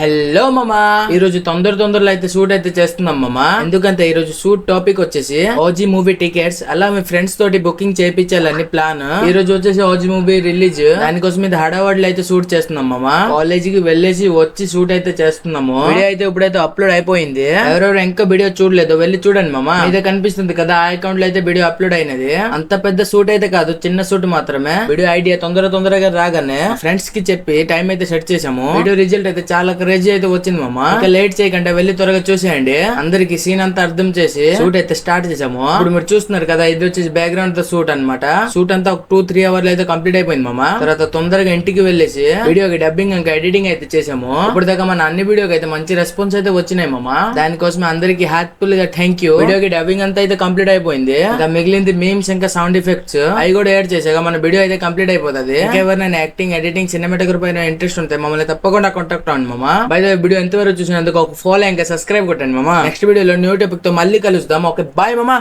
Hello మామా, ఈ రోజు తొందరలో అయితే షూట్ అయితే చేస్తున్నాం మామా. ఎందుకంటే ఈ రోజు షూట్ టాపిక్ వచ్చేసి ఓజీ మూవీ టికెట్స్ అలా మీ ఫ్రెండ్స్ తోటి బుకింగ్ చేయించాలని ప్లాన్. ఈ రోజు వచ్చేసి ఓజీ మూవీ రిలీజ్, దానికోసం ఇది హడావాడ్లు అయితే షూట్ చేస్తున్నాం మామా. కాలేజ్ కి వెళ్ళేసి వచ్చి షూట్ అయితే చేస్తున్నాము. వీడియో అయితే ఇప్పుడైతే అప్లోడ్ అయిపోయింది. ఎవరెవరు ఇంకా వీడియో చూడలేదు వెళ్ళి చూడండి మామా. ఇదే కనిపిస్తుంది కదా, ఆ అకౌంట్ లో అయితే వీడియో అప్లోడ్ అయినది. అంత పెద్ద షూట్ అయితే కాదు, చిన్న షూట్ మాత్రమే. వీడియో ఐడియా తొందరగా రాగానే ఫ్రెండ్స్ కి చెప్పి టైం అయితే సెట్ చేసాము. వీడియో రిజల్ట్ అయితే చాలా క్రేజీ అయితే వచ్చింది మామ. ఇంకా లేట్ చేయకుండా వెళ్ళి త్వరగా చూసేయండి. అందరికి సీన్ అంతా అర్థం చేసి షూట్ అయితే స్టార్ట్ చేసాము. ఇప్పుడు మీరు చూస్తున్నారు కదా, ఇది వచ్చేసి బ్యాక్గ్రౌండ్ తో షూట్ అన్నమాట. షూట్ అంతా ఒక 2-3 అవర్లు అయితే కంప్లీట్ అయిపోయింది మామ. తర్వాత తొందరగా ఇంటికి వెళ్ళేసి వీడియోకి డబ్బింగ్ ఇంకా ఎడిటింగ్ అయితే చేసాము. ఇప్పుడు దాకా మన అన్ని వీడియోకి అయితే మంచి రెస్పాన్స్ అయితే వచ్చినాయి మామ. దానికోసం అందరికి హార్ట్ఫుల్ గా థ్యాంక్ యూ. వీడియోకి డబ్బింగ్ అంతా అయితే కంప్లీట్ అయిపోయింది. ఇంకా మిగిలింది మీమ్స్ ఇంకా సౌండ్ ఎఫెక్ట్స్ అవి కూడా యాడ్ చేసాక మన వీడియో అయితే కంప్లీట్ అయిపోతుంది. ఎవరైనా యాక్టింగ్ ఎడిటింగ్ సినిమాటోగ్రఫీ పైన ఇంట్రెస్ట్ ఉంటే మమ్మల్ని తప్పకుండా కాంటాక్ట్ అవ్వండి మామ. బై ద వే, వీడియో ఎంతవరకు చూసినందుకు ఒక ఫాలో ఇంకా సబ్స్క్రైబ్ కొట్టండి మామ. నెక్స్ట్ వీడియోలో న్యూ టాపిక్ తో మళ్ళీ కలుద్దాం. ఓకే, బాయ్ మామ.